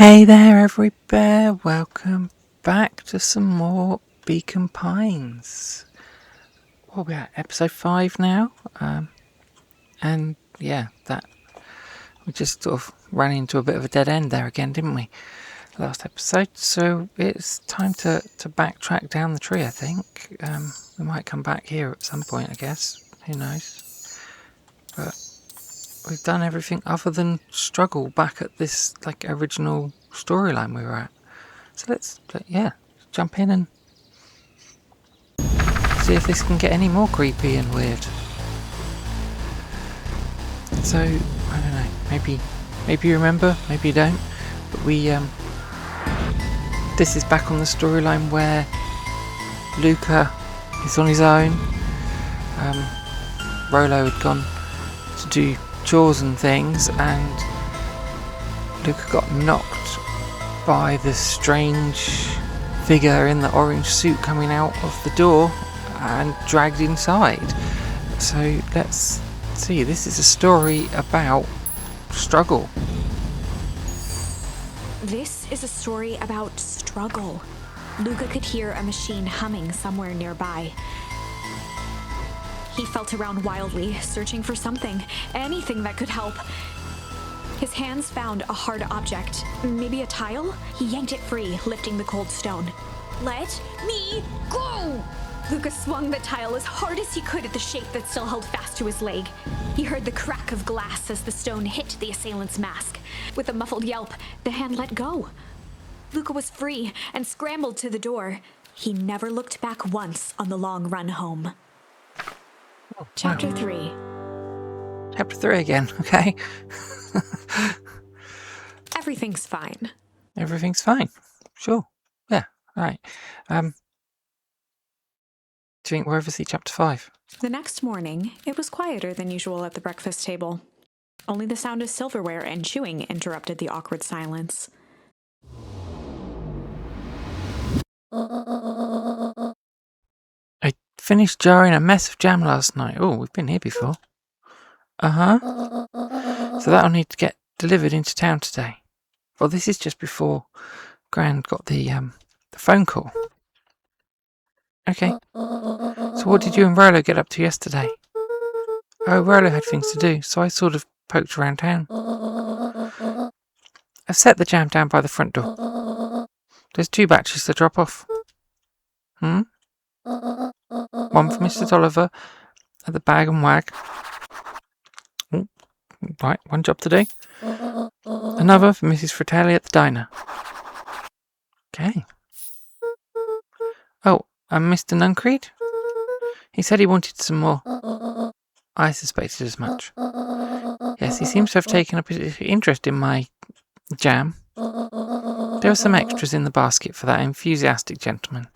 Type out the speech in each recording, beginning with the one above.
Hey there, every bear. Welcome back to some more Beacon Pines. What are we at? Episode 5 now. And yeah, that we just sort of ran into a bit of a dead end there again, didn't we? Last episode. So it's time to backtrack down the tree, I think. We might come back here at some point, I guess. Who knows? But we've done everything other than struggle back at this original storyline we were at. So let's jump in and see if this can get any more creepy and weird. So I don't know, maybe you remember, maybe you don't, but this is back on the storyline where Luka is on his own. Rolo had gone to do chores and things, and Luka got knocked by the strange figure in the orange suit coming out of the door and dragged inside. So let's see, this is a story about struggle. This is a story about struggle. Luka could hear a machine humming somewhere nearby. He felt around wildly, searching for something, anything that could help. His hands found a hard object, maybe a tile? He yanked it free, lifting the cold stone. Let me go! Luka swung the tile as hard as he could at the shape that still held fast to his leg. He heard the crack of glass as the stone hit the assailant's mask. With a muffled yelp, the hand let go. Luka was free and scrambled to the door. He never looked back once on the long run home. Chapter 3. Chapter 3 again, okay. Everything's fine. Everything's fine. Sure. Yeah, right. Do you think we'll ever see chapter 5? The next morning, it was quieter than usual at the breakfast table. Only the sound of silverware and chewing interrupted the awkward silence. I finished jarring a mess of jam last night. Oh, we've been here before. So that'll need to get delivered into town today. Well, this is just before Gran got the phone call. Okay. So what did you and Rolo get up to yesterday? Oh, Rolo had things to do, so I sort of poked around town. I've set the jam down by the front door. There's 2 batches to drop off. One for Mr. Tolliver at the Bag and Wag. Oh, right, one job to do. Another for Mrs. Fratelli at the diner. Okay. Oh, and Mr. Nuncreed? He said he wanted some more. I suspected as much. Yes, he seems to have taken a particular interest in my jam. There are some extras in the basket for that enthusiastic gentleman.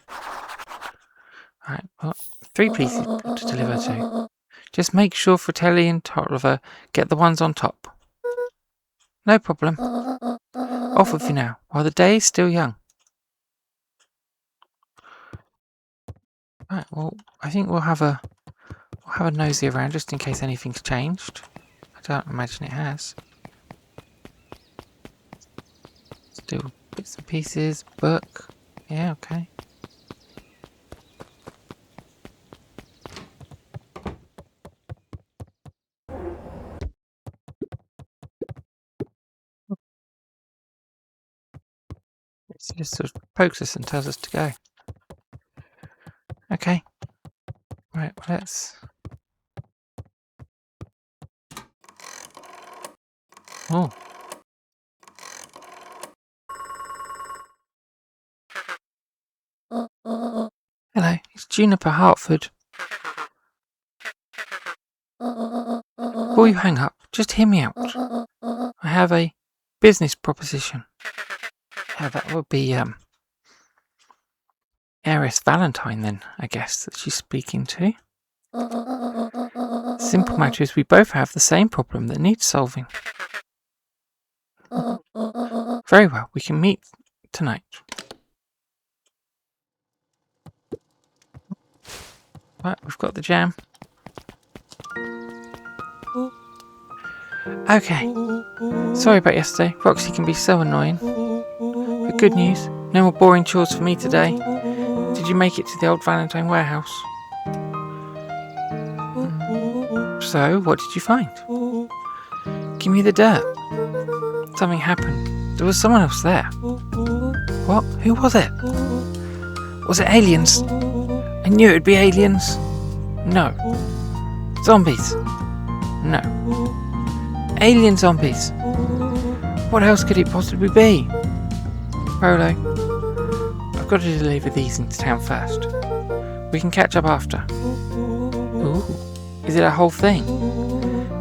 Right, well, 3 pieces to deliver to. Just make sure Fratelli and Tolliver get the ones on top. No problem. Off with you now, while the day is still young. Right, well, I think we'll have a nosy around just in case anything's changed. I don't imagine it has. Still bits and pieces, book. Yeah, okay. It just sort of pokes us and tells us to go. Okay. Right, well, let's... Oh. Hello, it's Juniper Hartford. Before you hang up, just hear me out. I have a business proposition. Yeah, that would be, Heiress Valentine then, I guess, that she's speaking to. Simple matter is we both have the same problem that needs solving. Very well, we can meet tonight. Right, we've got the jam. Okay. Sorry about yesterday. Roxy can be so annoying. good news. No more boring chores for me today. Did you make it to the old Valentine warehouse? So, what did you find? Give me the dirt. Something happened. There was someone else there. What? Who was it? Was it aliens? I knew it would be aliens. No. Zombies? No. Alien zombies? What else could it possibly be? Rolo, I've got to deliver these into town first. We can catch up after. Ooh, is it a whole thing?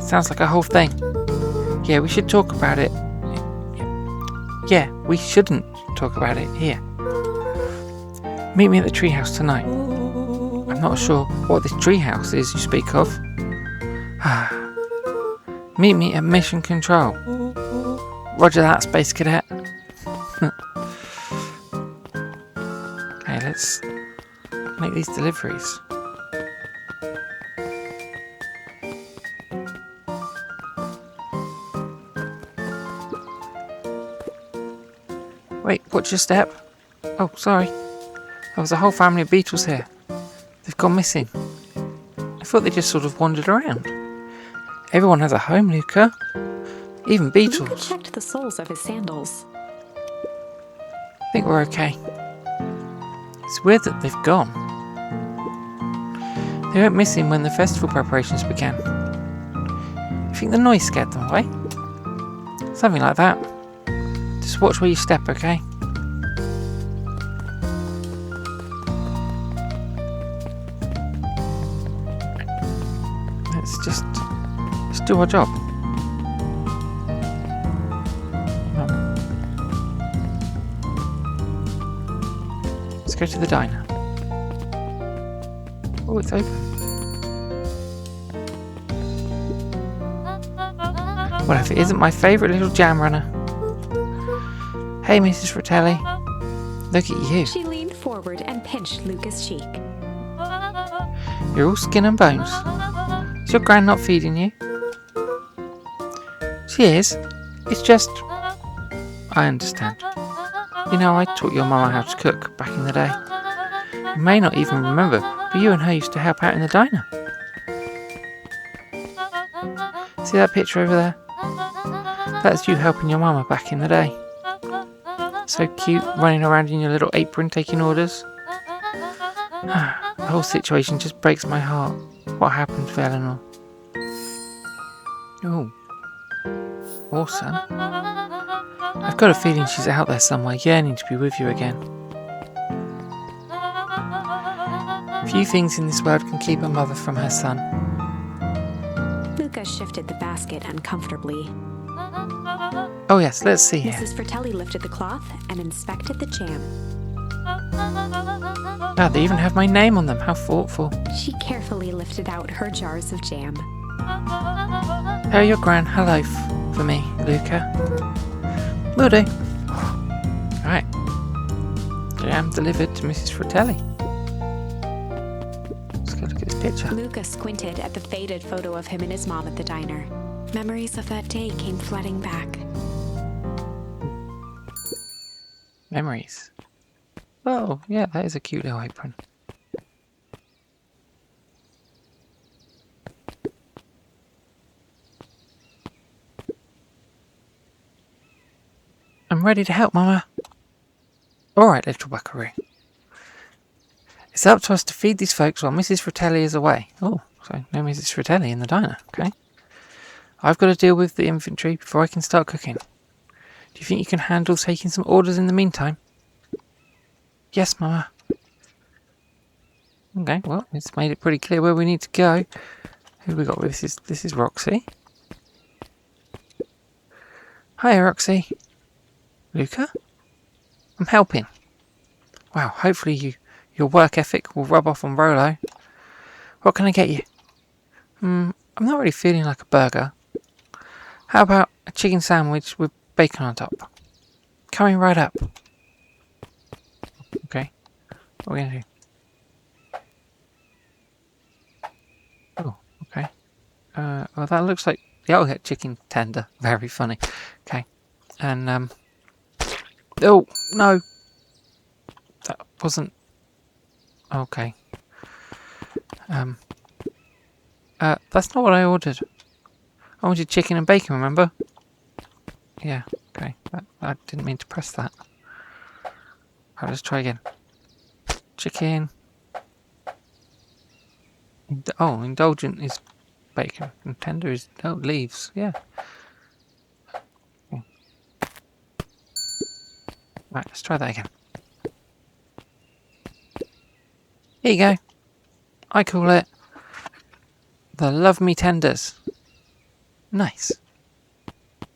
Sounds like a whole thing. Yeah, we should talk about it. Yeah, we shouldn't talk about it here. Meet me at the treehouse tonight. I'm not sure what this treehouse is you speak of. Meet me at Mission Control. Roger that, Space Cadet. Okay, let's make these deliveries. Wait, what's your step? Oh, sorry. There was a whole family of beetles here. They've gone missing. I thought they just sort of wandered around. Everyone has a home, Luka. Even beetles. Luka checked the soles of his sandals. I think we're okay. It's weird that they've gone. They went missing when the festival preparations began. You think the noise scared them away? Something like that. Just watch where you step, okay? Let's do our job. Let's go to the diner. Oh, it's open. Well, if it isn't my favourite little jam runner. Hey, Mrs. Fratelli. Look at you. She leaned forward and pinched Luka's cheek. You're all skin and bones. Is your gran not feeding you? She is. It's just... I understand. You know, I taught your mama how to cook back in the day. You may not even remember, but you and her used to help out in the diner. See that picture over there? That's you helping your mama back in the day. So cute, running around in your little apron taking orders. The whole situation just breaks my heart. What happened to Eleanor? Oh. Awesome. I've got a feeling she's out there somewhere yearning to be with you again. Few things in this world can keep a mother from her son. Luka shifted the basket uncomfortably. Oh yes, let's see here. Mrs. Fratelli lifted the cloth and inspected the jam. Ah, they even have my name on them. How thoughtful. She carefully lifted out her jars of jam. Tell your gran hello for me, Luka. Will do. Right. Jam delivered to Mrs. Fratelli. Let's go look at this picture. Luka squinted at the faded photo of him and his mom at the diner. Memories of that day came flooding back. Memories. Oh, yeah, that is a cute little apron. I'm ready to help, Mama. Alright, little buckaroo. It's up to us to feed these folks while Mrs. Fratelli is away. Oh, so no Mrs. Fratelli in the diner, okay. I've got to deal with the inventory before I can start cooking. Do you think you can handle taking some orders in the meantime? Yes, Mama. Okay, well, it's made it pretty clear where we need to go. Who have we got? This is Roxy. Hi, Roxy. Luka? I'm helping. Wow, hopefully your work ethic will rub off on Rolo. What can I get you? I'm not really feeling like a burger. How about a chicken sandwich with bacon on top? Coming right up. Okay. What are we going to do? Oh, okay. Well, that looks like... Yeah, I'll get chicken tender. Very funny. Okay. And, Oh, no. That wasn't... Okay. That's not what I ordered. I wanted chicken and bacon, remember? Yeah, okay. I didn't mean to press that. Alright, let's try again. Chicken. Indulgent is bacon. And tender is... Oh, leaves. Yeah. Right, let's try that again. Here you go. I call it the Love Me Tenders. Nice.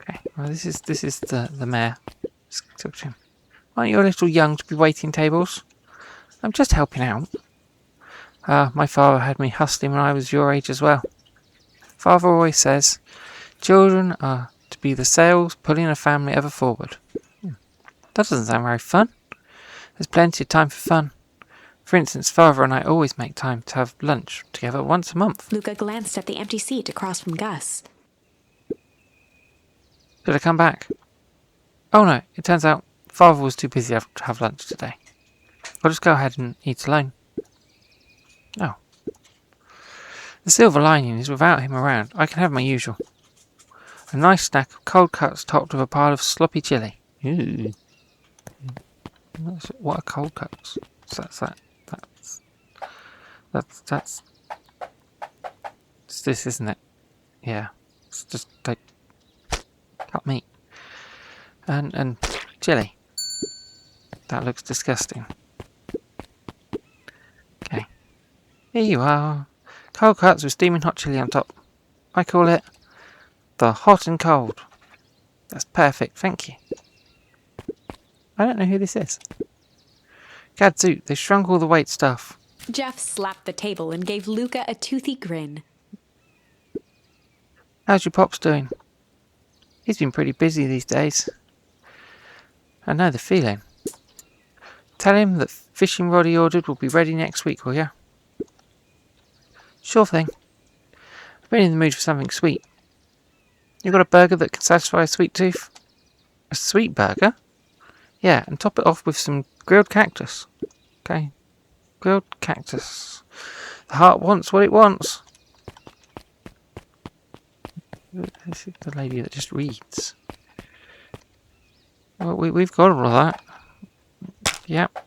Okay, well this is the mayor. Aren't you a little young to be waiting tables? I'm just helping out. My father had me hustling when I was your age as well. Father always says, children are to be the sails pulling a family ever forward. That doesn't sound very fun. There's plenty of time for fun. For instance, Father and I always make time to have lunch together once a month. Luka glanced at the empty seat across from Gus. Should I come back? Oh no, it turns out Father was too busy to have lunch today. I'll just go ahead and eat alone. Oh. The silver lining is without him around, I can have my usual. A nice snack of cold cuts topped with a pile of sloppy chili. Ooh. What are cold cuts? That's it's this, isn't it? Yeah. It's just like cut meat. And chili. That looks disgusting. Okay. Here you are. Cold cuts with steaming hot chili on top. I call it the hot and cold. That's perfect, thank you. I don't know who this is. Gadzooks, they shrunk all the weight stuff. Jeff slapped the table and gave Luka a toothy grin. How's your pops doing? He's been pretty busy these days. I know the feeling. Tell him that fishing rod he ordered will be ready next week, will ya? Sure thing. I've been in the mood for something sweet. You got a burger that can satisfy a sweet tooth? A sweet burger? Yeah, and top it off with some grilled cactus. Okay. Grilled cactus. The heart wants what it wants. This is the lady that just reads. Well, we've got all of that. Yep.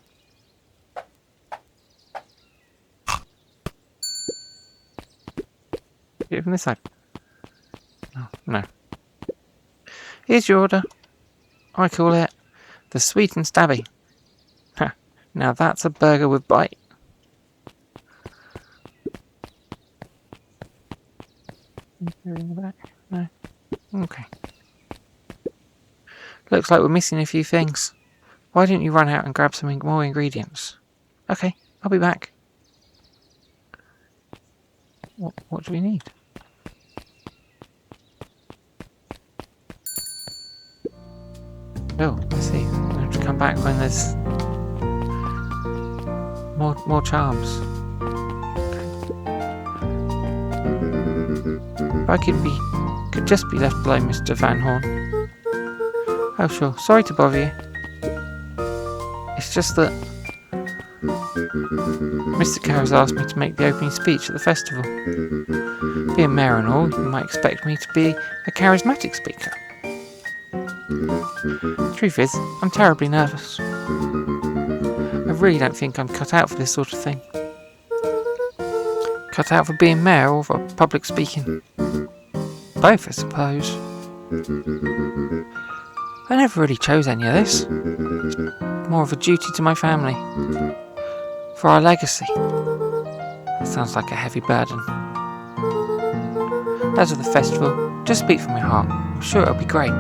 Get it from this side. Oh, no. Here's your order. I call it the sweet and stabby. Ha! Now that's a burger with bite. No. Okay. Looks like we're missing a few things. Why don't you run out and grab some more ingredients? Okay, I'll be back. What do we need? Oh, I see. I have to come back when there's more charms. If I could just be left alone, Mr. Van Horn. Oh sure, sorry to bother you. It's just that Mr. Carr's asked me to make the opening speech at the festival. Being mayor and all, you might expect me to be a charismatic speaker. Truth is, I'm terribly nervous. I really don't think I'm cut out for this sort of thing. Cut out for being mayor or for public speaking. Both, I suppose. I never really chose any of this. It's more of a duty to my family. For our legacy. That sounds like a heavy burden. As of the festival, just speak from your heart. I'm sure it'll be great.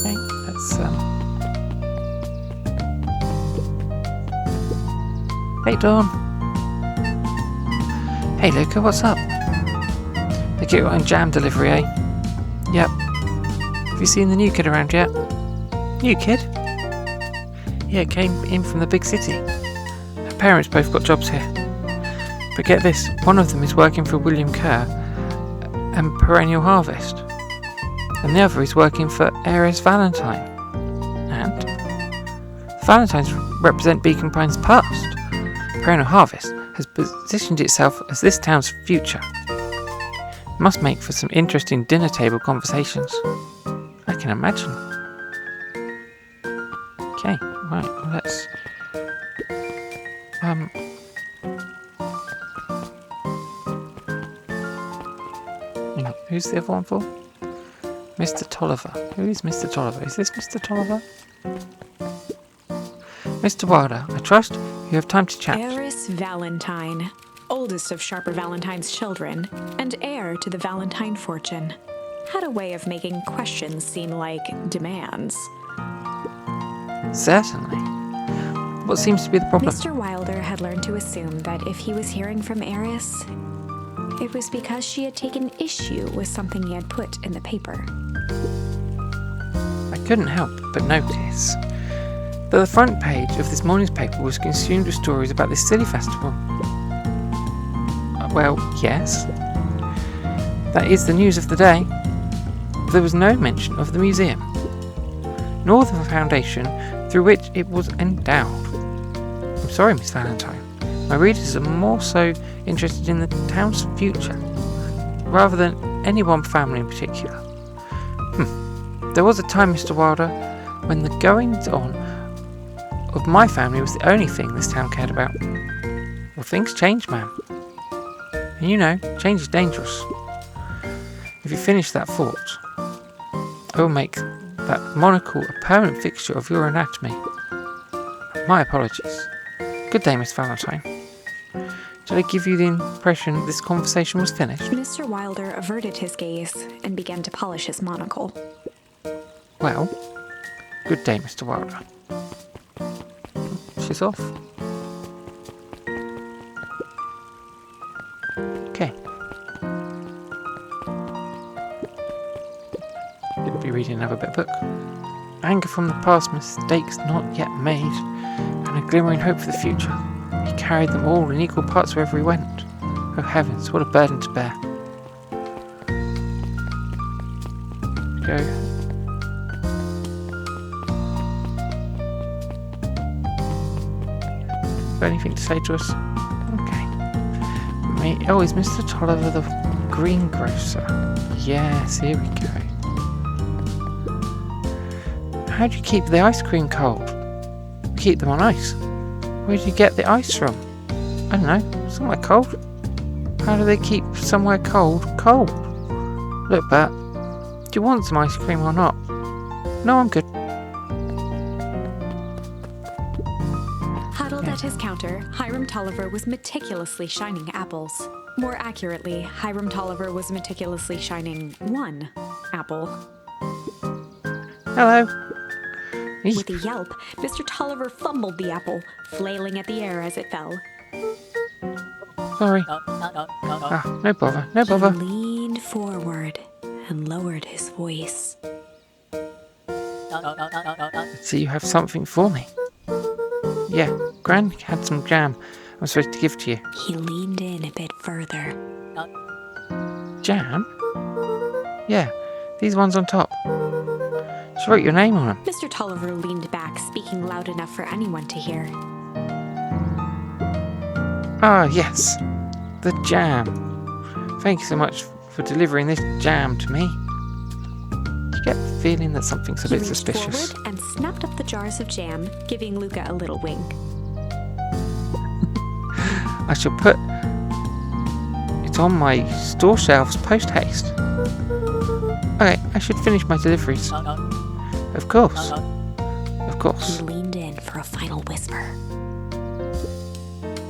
Okay, let's Hey Dawn. Hey Luka, what's up? They get your own jam delivery, eh? Yep. Have you seen the new kid around yet? New kid? Yeah, came in from the big city. Her parents both got jobs here. But get this, one of them is working for William Kerr and Perennial Harvest, and the other is working for Heiress Valentine. And Valentines represent Beacon Pines' past. Perennial Harvest has positioned itself as this town's future. It must make for some interesting dinner table conversations. I can imagine. Okay, right, well, let's... hang on, who's the other one for? Mr. Tolliver. Who is Mr. Tolliver? Is this Mr. Tolliver? Mr. Wilder, I trust you have time to chat. Heiress Valentine, oldest of Sharper Valentine's children, and heir to the Valentine fortune, had a way of making questions seem like demands. Certainly. What seems to be the problem? Mr. Wilder had learned to assume that if he was hearing from Heiress, it was because she had taken issue with something he had put in the paper. I couldn't help but notice that the front page of this morning's paper was consumed with stories about this silly festival. Well, yes. That is the news of the day. There was no mention of the museum, nor the foundation through which it was endowed. I'm sorry, Miss Valentine. My readers are more so interested in the town's future, rather than any one family in particular. There was a time, Mr. Wilder, when the goings-on of my family was the only thing this town cared about. Well, things change, ma'am. And you know, change is dangerous. If you finish that thought, I will make that monocle a permanent fixture of your anatomy. My apologies. Good day, Miss Valentine. Did I give you the impression this conversation was finished? Mr. Wilder averted his gaze and began to polish his monocle. Well, good day, Mr. Wilder. She's off. Okay. Didn't be reading another bit of book. Anger from the past, mistakes not yet made, and a glimmering hope for the future. He carried them all in equal parts wherever he went. Oh heavens, what a burden to bear. Go. Got anything to say to us? Okay. Oh, is Mr. Tolliver the greengrocer? Yes, here we go. How do you keep the ice cream cold? Keep them on ice. Where do you get the ice from? I don't know, somewhere cold. How do they keep somewhere cold? Look, Bert, do you want some ice cream or not? No, I'm good. Huddled at his counter, Hiram Tolliver was meticulously shining apples. More accurately, Hiram Tolliver was meticulously shining one apple. Hello. With a yelp, Mr. Tolliver fumbled the apple, flailing at the air as it fell. Sorry. No bother. No bother. He leaned forward and lowered his voice. Let's see, you have something for me. Yeah, Gran had some jam I'm supposed to give to you. He leaned in a bit further. Jam? Yeah, these ones on top. She wrote your name on them. Mr. Tolliver leaned back, speaking loud enough for anyone to hear. Ah, yes. The jam. Thank you so much for delivering this jam to me. You get the feeling that something's a bit suspicious. He reached forward and snapped up the jars of jam, giving Luka a little wink. I shall put it on my store shelves post-haste. Okay, I should finish my deliveries. Of course. Of course. He leaned in for a final whisper.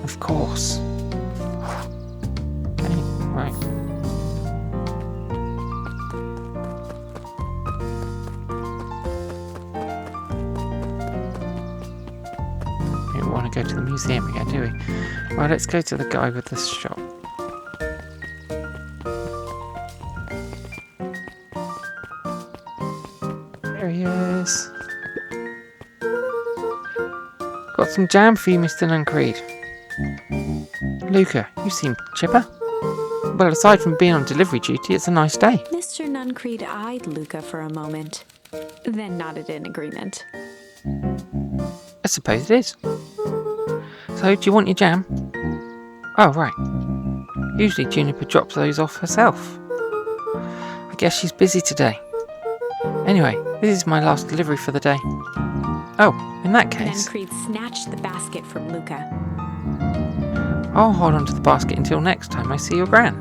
Of course. Okay, right. We don't want to go to the museum again, do we? Well, let's go to the guy with the shop. There he is. Got some jam for you, Mr. Nuncreed. Luka, you seem chipper. Well, aside from being on delivery duty, it's a nice day. Mr. Nuncreed eyed Luka for a moment, then nodded in agreement. I suppose it is. So, do you want your jam? Oh, right. Usually Juniper drops those off herself. I guess she's busy today. Anyway, this is my last delivery for the day. Oh, in that case, Nuncreed snatched the basket from Luka. I'll hold on to the basket until next time I see your gran.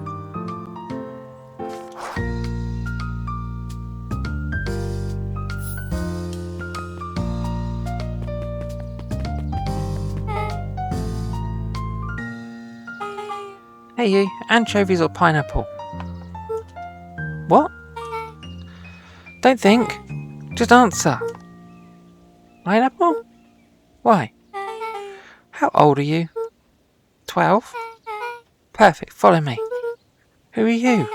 Hey you, anchovies or pineapple? What? Don't think. Just answer. Pineapple? Why? How old are you? 12? Perfect, follow me. Who are you?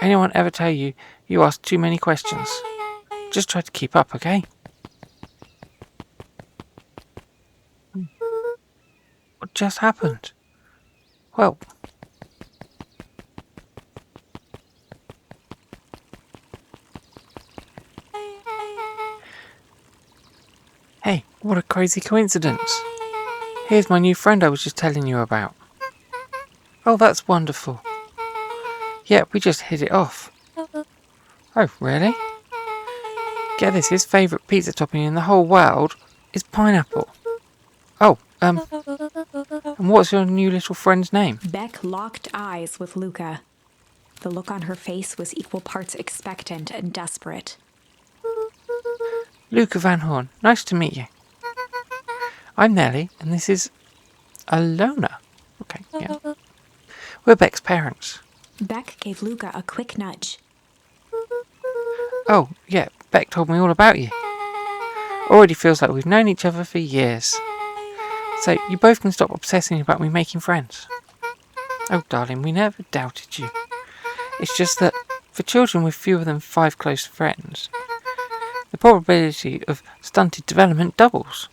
Anyone ever tell you you ask too many questions? Just try to keep up, okay? What just happened? Well, hey, what a crazy coincidence. Here's my new friend I was just telling you about. Oh, that's wonderful. Yeah, we just hit it off. Oh, really? Get this, his favourite pizza topping in the whole world is pineapple. Oh, and what's your new little friend's name? Beck locked eyes with Luka. The look on her face was equal parts expectant and desperate. Luka Van Horn. Nice to meet you. I'm Nellie, and this is Alona. Okay, yeah. We're Beck's parents. Beck gave Luka a quick nudge. Oh, yeah, Beck told me all about you. Already feels like we've known each other for years. So you both can stop obsessing about me making friends. Oh, darling, we never doubted you. It's just that for children with fewer than 5 close friends, the probability of stunted development doubles.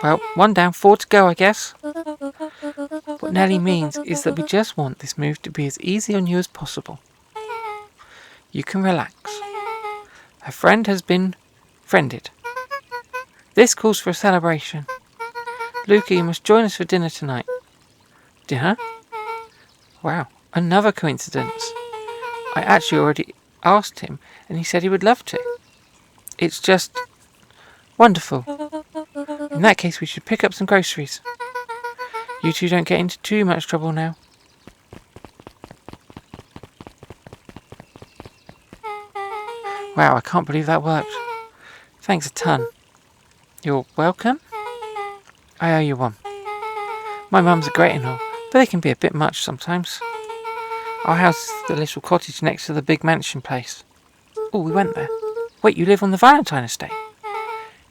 Well, 1 down, 4 to go, I guess. What Nellie means is that we just want this move to be as easy on you as possible. You can relax. Her friend has been friended. This calls for a celebration. Luka, you must join us for dinner tonight. Dinner? Wow, another coincidence. I actually already asked him, and he said he would love to. It's just wonderful. In that case, we should pick up some groceries. You two don't get into too much trouble now. Wow, I can't believe that worked. Thanks a ton. You're welcome? I owe you one. My mums are great and all, but they can be a bit much sometimes. Our house is the little cottage next to the big mansion place. Oh, we went there. Wait, you live on the Valentine estate?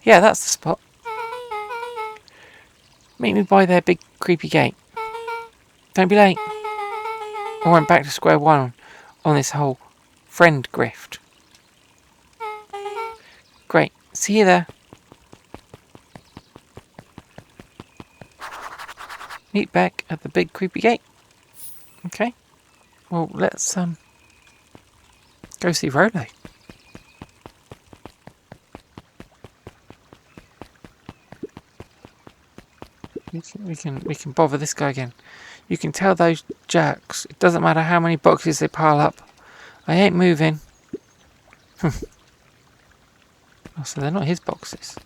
Yeah, that's the spot. Meet me by their big creepy gate. Don't be late. Or I'm back to square one on this whole friend grift. Great. See you there. Meet Beck at the big creepy gate. Okay. Well, let's go see Rolo. We can bother this guy again. You can tell those jerks. It doesn't matter how many boxes they pile up. I ain't moving. Oh, so they're not his boxes.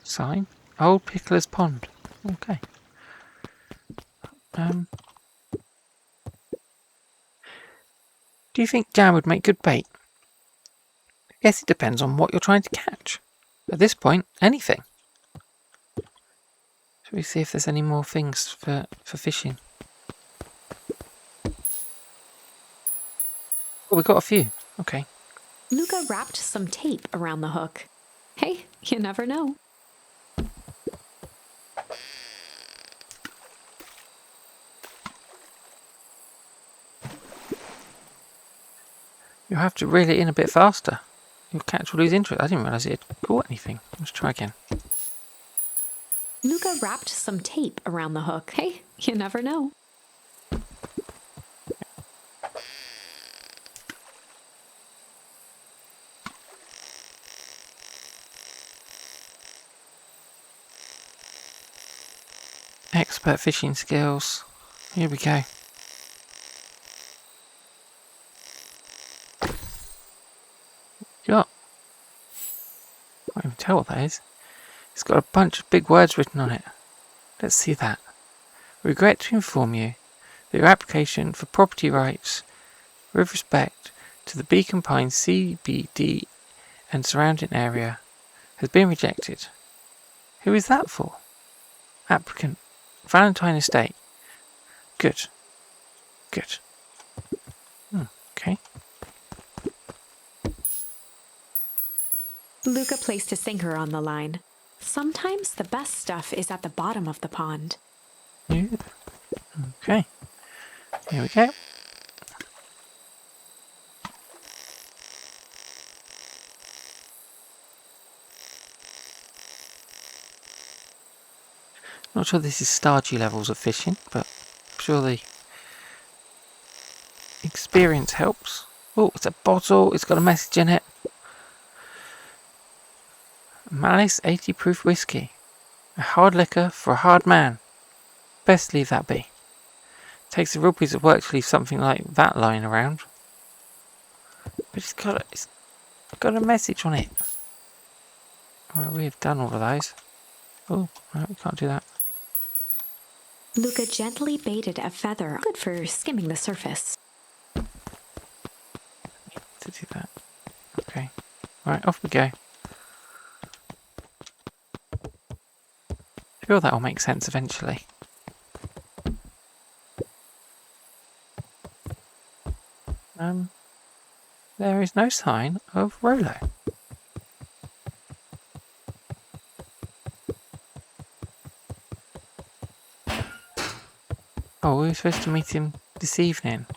Sign. Old Pickler's Pond. Okay. Do you think jam would make good bait? I guess it depends on what you're trying to catch. At this point, anything. Shall we see if there's any more things for fishing? Oh, we got a few. Okay. Luka wrapped some tape around the hook. Hey, you never know. You'll have to reel it in a bit faster. Your catch will lose interest. I didn't realise it had caught anything. Let's try again. Luka wrapped some tape around the hook. Hey, you never know. Expert fishing skills. Here we go. Got. I can't even tell what that is. It's got a bunch of big words written on it. Let's see that. Regret to inform you that your application for property rights with respect to the Beacon Pines CBD and surrounding area has been rejected. Who is that for? Applicant Valentine Estate. Good. Good. Okay. Luka placed a sinker on the line. Sometimes the best stuff is at the bottom of the pond. Yeah. Okay. Here we go. Not sure this is stargy levels of fishing, but I'm sure the experience helps. Oh, it's a bottle. It's got a message in it. Malice 80 proof whiskey. A hard liquor for a hard man. Best leave that be. Takes a real piece of work to leave something like that lying around. But it's got a message on it. Right, we've done all of those. Oh, no, we can't do that. Luka gently baited a feather, good for skimming the surface. To do that. Okay. Right, off we go. I feel that will make sense eventually. There is no sign of Rolo. Oh, we were supposed to meet him this evening.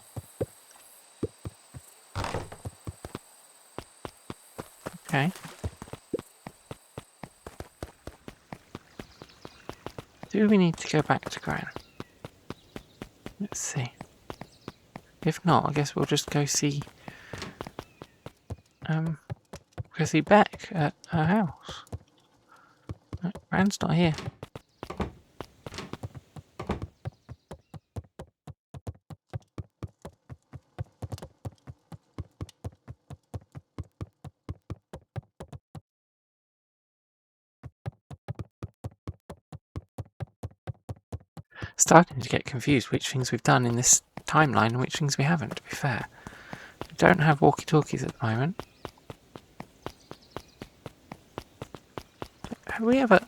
Okay. Do we need to go back to Gran? Let's see. If not, I guess we'll just go see Beck at her house. No, Gran's not here. Starting to get confused which things we've done in this timeline and which things we haven't, to be fair. We don't have walkie-talkies at the moment. Have we ever...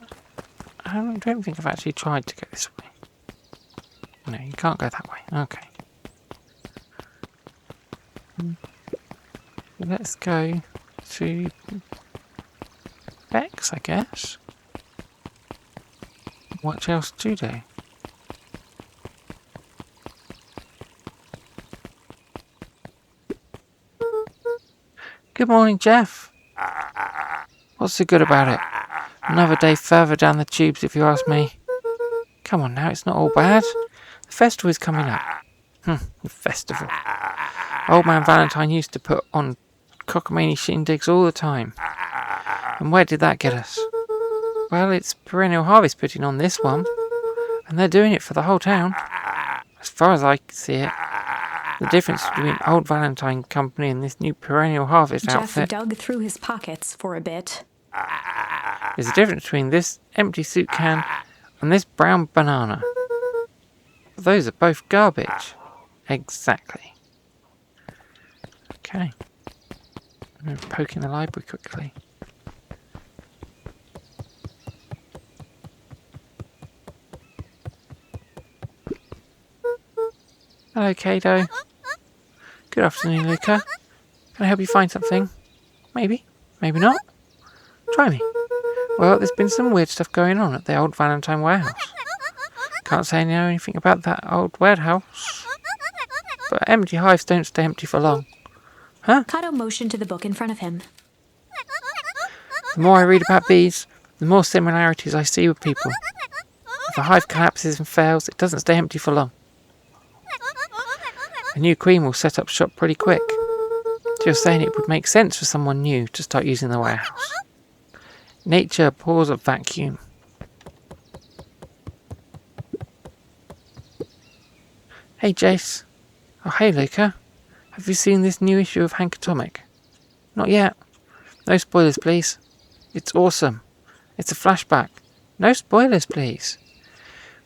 I don't think I've actually tried to go this way. No, you can't go that way. Okay. Let's go to Beck's, I guess. What else to do? Good morning, Jeff. What's so good about it? Another day further down the tubes, if you ask me. Come on now, it's not all bad. The festival is coming up. The festival. Old man Valentine used to put on cockamamie shindigs all the time. And where did that get us? Well, it's Perennial Harvest putting on this one. And they're doing it for the whole town. As far as I see it. The difference between Old Valentine Company and this new Perennial Harvest outfit... Jeff dug through his pockets for a bit. There's a difference between this empty soup can and this brown banana. Those are both garbage. Exactly. Okay. I'm going to poke in the library quickly. Hello, Kado. Good afternoon, Luka. Can I help you find something? Maybe. Maybe not. Try me. Well, there's been some weird stuff going on at the old Valentine warehouse. Can't say I know anything about that old warehouse. But empty hives don't stay empty for long. Huh? Kato motioned to the book in front of him. The more I read about bees, the more similarities I see with people. If a hive collapses and fails, it doesn't stay empty for long. A new queen will set up shop pretty quick. So you're saying it would make sense for someone new to start using the warehouse. Nature abhors a vacuum. Hey Jace. Oh hey Luka. Have you seen this new issue of Hank Atomic? Not yet. No spoilers please. It's awesome. It's a flashback. No spoilers please.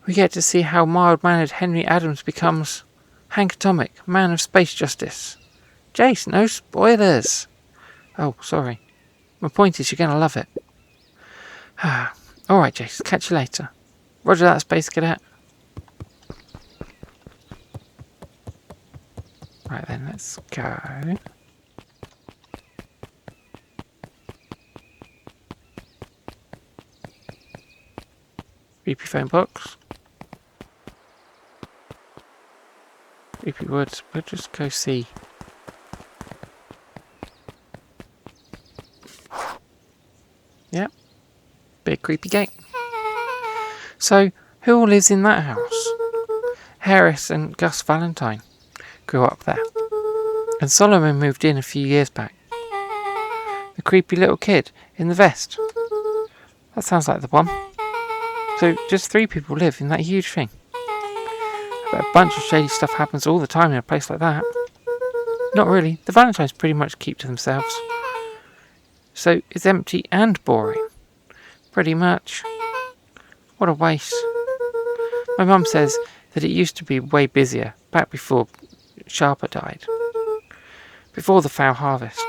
We get to see how mild-mannered Henry Adams becomes Hank Atomic, man of space justice. Jace, no spoilers. Oh, sorry. My point is you're going to love it. Alright, Jace, catch you later. Roger that, Space Cadet. Right then, let's go. Creepy phone box. Creepy woods. We'll just go see. Yep. Big creepy gate. So, who all lives in that house? Harris and Gus Valentine grew up there. And Solomon moved in a few years back. The creepy little kid in the vest. That sounds like the one. So, just 3 people live in that huge thing. But a bunch of shady stuff happens all the time in a place like that. Not really. The Valentines pretty much keep to themselves. So it's empty and boring. Pretty much. What a waste. My mum says that it used to be way busier, back before Sharper died. Before the foul harvest.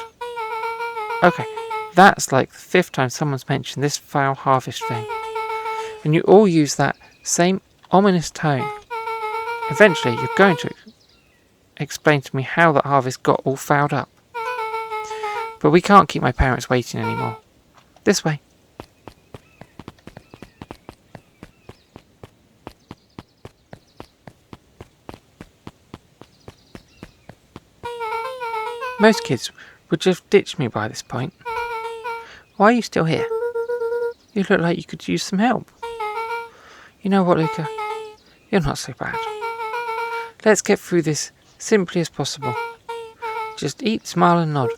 Okay, that's like the 5th time someone's mentioned this foul harvest thing. And you all use that same ominous tone. Eventually, you're going to explain to me how that harvest got all fouled up. But we can't keep my parents waiting anymore. This way. Most kids would just ditch me by this point. Why are you still here? You look like you could use some help. You know what, Luka? You're not so bad. Let's get through this simply as possible. Just eat, smile and nod.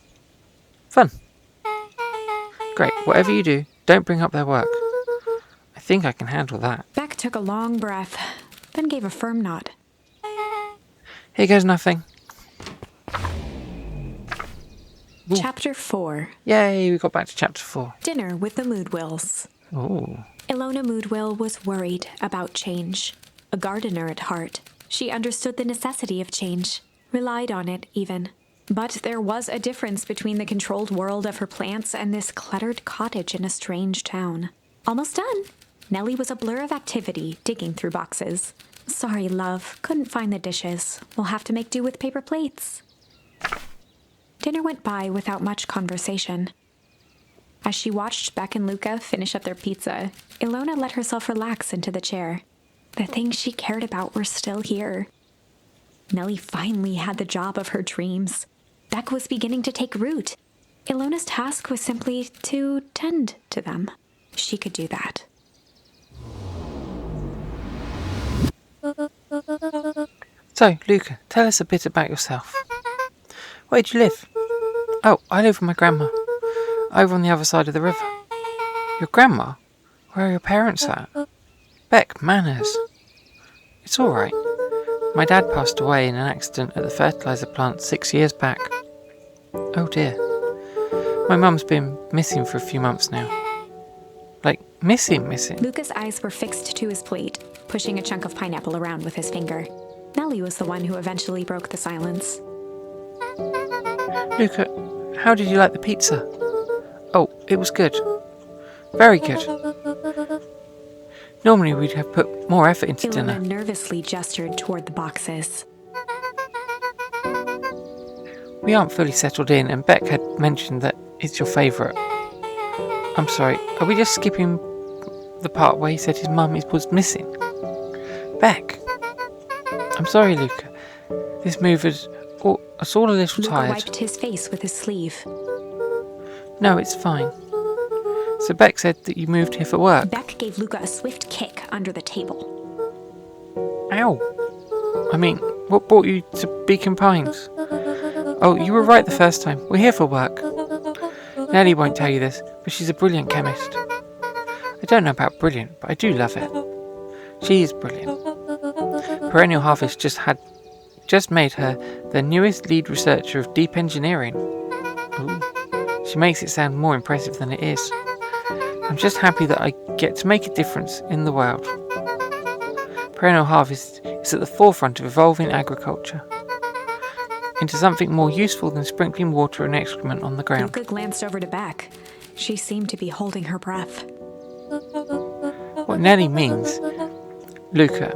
Fun. Great, whatever you do, don't bring up their work. I think I can handle that. Beck took a long breath, then gave a firm nod. Here goes nothing. Ooh. Chapter 4. Yay, we got back to chapter 4. Dinner with the Moodwills. Ooh. Ilona Moodwill was worried about change. A gardener at heart, she understood the necessity of change, relied on it even. But there was a difference between the controlled world of her plants and this cluttered cottage in a strange town. Almost done. Nellie was a blur of activity, digging through boxes. Sorry, love, couldn't find the dishes. We'll have to make do with paper plates. Dinner went by without much conversation. As she watched Beck and Luka finish up their pizza, Ilona let herself relax into the chair. The things she cared about were still here. Nellie finally had the job of her dreams. Beck was beginning to take root. Ilona's task was simply to tend to them. She could do that. So, Luka, tell us a bit about yourself. Where do you live? Oh, I live with my grandma. Over on the other side of the river. Your grandma? Where are your parents at? Beck, manners. It's alright. My dad passed away in an accident at the fertilizer plant 6 years back. Oh dear. My mum's been missing for a few months now. Like, missing. Luka's eyes were fixed to his plate, pushing a chunk of pineapple around with his finger. Nellie was the one who eventually broke the silence. Luka, how did you like the pizza? Oh, it was good. Very good. Normally we'd have put more effort into dinner. Ilona nervously gestured toward the boxes. We aren't fully settled in, and Beck had mentioned that it's your favourite. I'm sorry, are we just skipping the part where he said his mum was missing? Beck! I'm sorry, Luka. This move is us all a little Luka tired. wiped his face with his sleeve. No, it's fine. So Beck said that you moved here for work. Beck gave Luka a swift kick under the table. Ow! I mean, what brought you to Beacon Pines? Oh, you were right the first time. We're here for work. Nellie won't tell you this, but she's a brilliant chemist. I don't know about brilliant, but I do love it. She is brilliant. Perennial Harvest just made her the newest lead researcher of deep engineering. Ooh. She makes it sound more impressive than it is. I'm just happy that I get to make a difference in the world. Perennial Harvest is at the forefront of evolving agriculture into something more useful than sprinkling water and excrement on the ground. Luka glanced over to Beck. She seemed to be holding her breath. What Nellie means, Luka,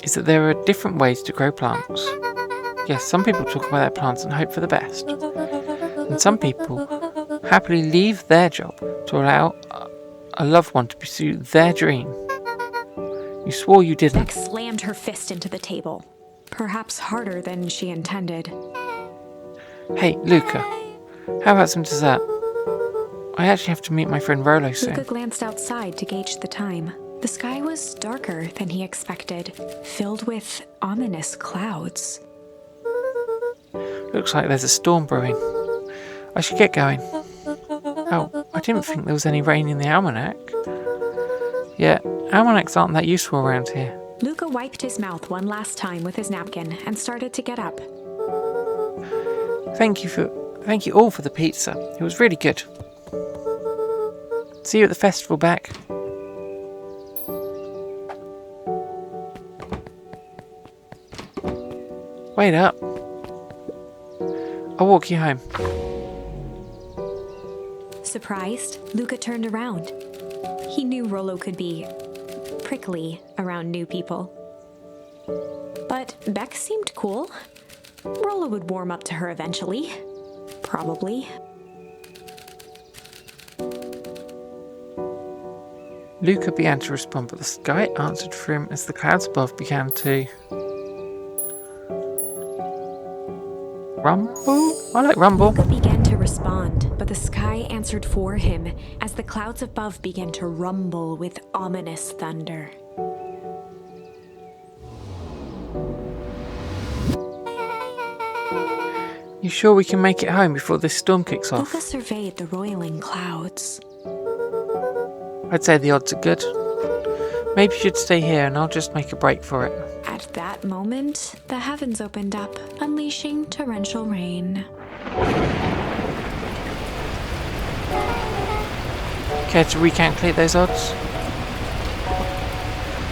is that there are different ways to grow plants. Yes, some people talk about their plants and hope for the best. And some people happily leave their job to allow a loved one to pursue their dream. You swore you didn't. Beck slammed her fist into the table, perhaps harder than she intended. Hey, Luka, how about some dessert? I actually have to meet my friend Rolo soon. Luka glanced outside to gauge the time. The sky was darker than he expected, filled with ominous clouds. Looks like there's a storm brewing. I should get going. Oh, I didn't think there was any rain in the almanac. Yeah, almanacs aren't that useful around here. Luka wiped his mouth one last time with his napkin and started to get up. Thank you all for the pizza. It was really good. See you at the festival, Beck. Wait up. I'll walk you home. Surprised, Luka turned around. He knew Rollo could be prickly around new people. But Beck seemed cool. Rollo would warm up to her eventually. Probably. Luka began to respond, but the sky answered for him as the clouds above began to rumble? I like rumble. Luka began to respond, but the sky answered for him as the clouds above began to rumble with ominous thunder. You sure we can make it home before this storm kicks off? Luka surveyed the roiling clouds. I'd say the odds are good. Maybe you should stay here and I'll just make a break for it. At that moment, the heavens opened up, unleashing torrential rain. Care to recalculate those odds?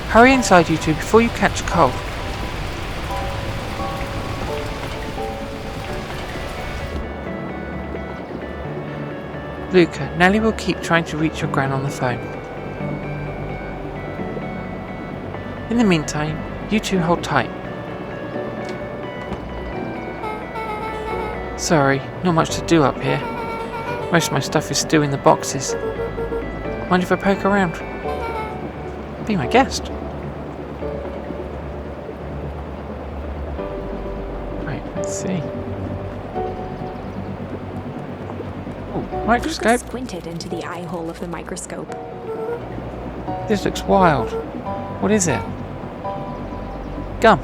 Hurry inside, you two, before you catch a cold. Luka, Nellie will keep trying to reach your gran on the phone. In the meantime, you two hold tight. Sorry, not much to do up here. Most of my stuff is still in the boxes. Mind if I poke around? Be my guest. Right, let's see. Microscope? Luka squinted into the eye hole of the microscope. This looks wild. What is it? Gum.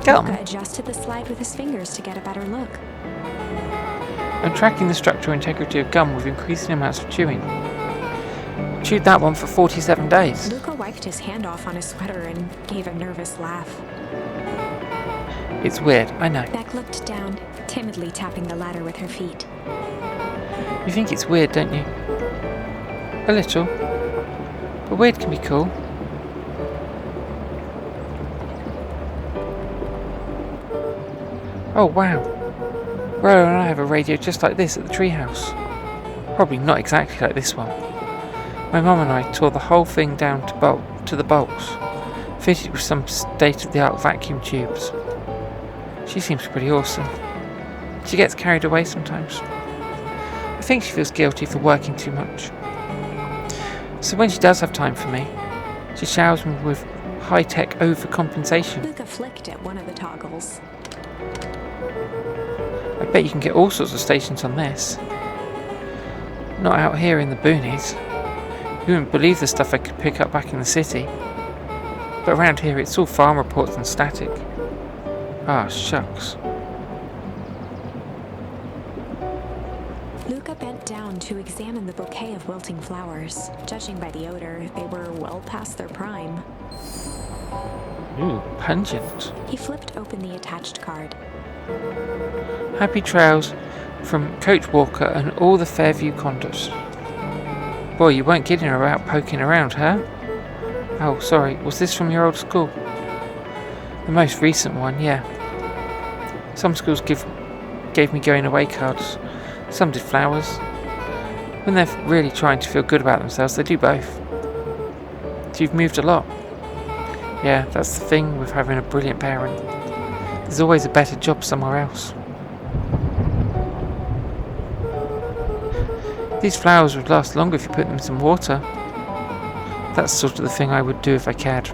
Gum? Luka adjusted the slide with his fingers to get a better look. I'm tracking the structural integrity of gum with increasing amounts of chewing. Chewed that one for 47 days. Luka wiped his hand off on his sweater and gave a nervous laugh. It's weird, I know. Beck looked down, timidly tapping the ladder with her feet. You think it's weird, don't you? A little. But weird can be cool. Oh wow. Rolo and I have a radio just like this at the treehouse. Probably not exactly like this one. My mum and I tore the whole thing down to the bolts, fitted with some state-of-the-art vacuum tubes. She seems pretty awesome. She gets carried away sometimes. I think she feels guilty for working too much. So when she does have time for me, she showers me with high-tech overcompensation. Luka flicked at one of the toggles. I bet you can get all sorts of stations on this. Not out here in the boonies. You wouldn't believe the stuff I could pick up back in the city. But around here it's all farm reports and static. Ah, shucks. Luka bent down to examine the bouquet of wilting flowers. Judging by the odor, they were well past their prime. Ooh, pungent. He flipped open the attached card. Happy trails from Coach Walker and all the Fairview condos. Boy, you weren't kidding about poking around, huh? Oh, sorry, was this from your old school? The most recent one, yeah. Some schools gave me going away cards. Some did flowers. When they're really trying to feel good about themselves, they do both. So you've moved a lot. Yeah, that's the thing with having a brilliant parent. There's always a better job somewhere else. These flowers would last longer if you put them in some water. That's sort of the thing I would do if I cared.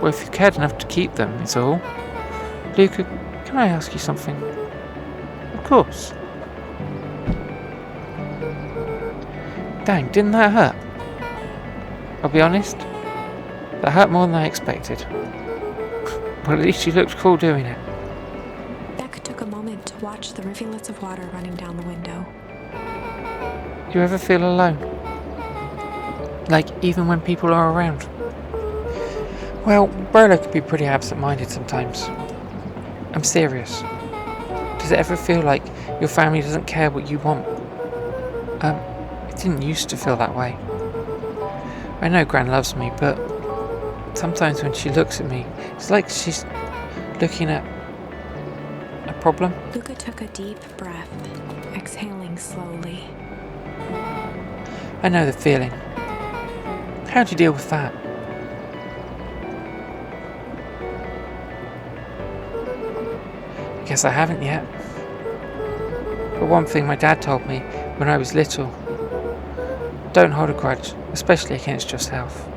Well, if you cared enough to keep them, is all. Luka, can I ask you something? Of course. Dang, didn't that hurt? I'll be honest, that hurt more than I expected. But at least you looked cool doing it. Beck took a moment to watch the rivulets of water running down the window. Do you ever feel alone? Like, even when people are around? Well, Rolo can be pretty absent-minded sometimes. I'm serious. Does it ever feel like your family doesn't care what you want? It didn't used to feel that way. I know Gran loves me, but sometimes when she looks at me, it's like she's looking at a problem. Luka took a deep breath, exhaling slowly. I know the feeling. How do you deal with that? I guess I haven't yet. But one thing my dad told me when I was little: don't hold a grudge, especially against yourself.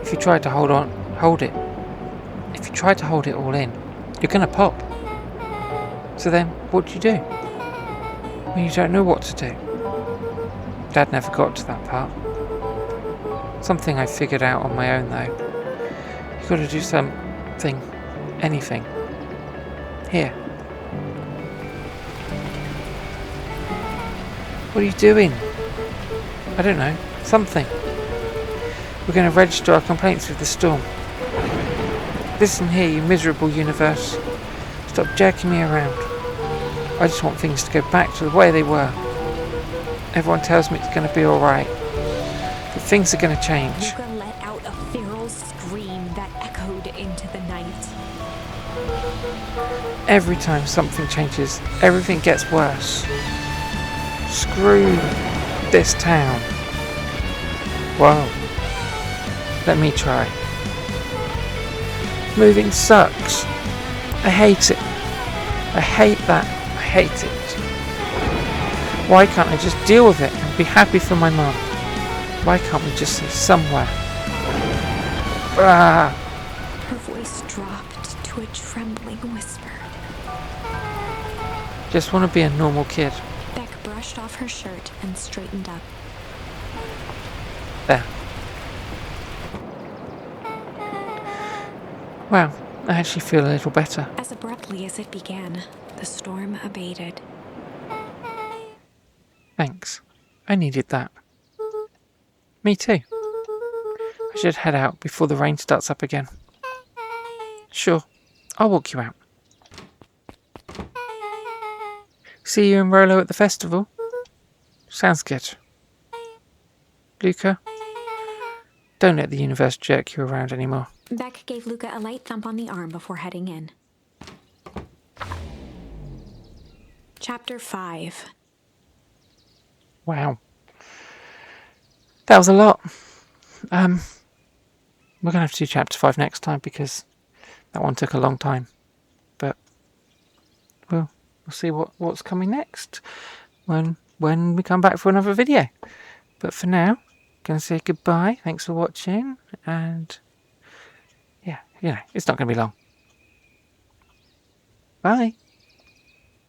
If you try to hold it. If you try to hold it all in, you're gonna pop. So then, what do you do? When you don't know what to do? Dad never got to that part. Something I figured out on my own though. You gotta do something, anything. Here. What are you doing? I don't know. Something. We're going to register our complaints with the storm. Listen here, you miserable universe. Stop jerking me around. I just want things to go back to the way they were. Everyone tells me it's going to be alright. But things are going to change. Luka let out a feral scream that echoed into the night. Every time something changes, everything gets worse. Screw this town. Whoa. Let me try. Moving sucks. I hate it. I hate that. I hate it. Why can't I just deal with it and be happy for my mum? Why can't we just say somewhere? Ah. Her voice dropped to a trembling whisper. Just want to be a normal kid. Beck brushed off her shirt and straightened up. There. Wow, I actually feel a little better. As abruptly as it began, the storm abated. Thanks. I needed that. Me too. I should head out before the rain starts up again. Sure, I'll walk you out. See you and Rolo at the festival? Sounds good. Luka, don't let the universe jerk you around anymore. Beck gave Luka a light thump on the arm before heading in. Chapter 5. Wow. That was a lot. We're going to have to do chapter 5 next time because that one took a long time. But we'll see what's coming next when we come back for another video. But for now, going to say goodbye. Thanks for watching. And yeah, it's not going to be long. Bye.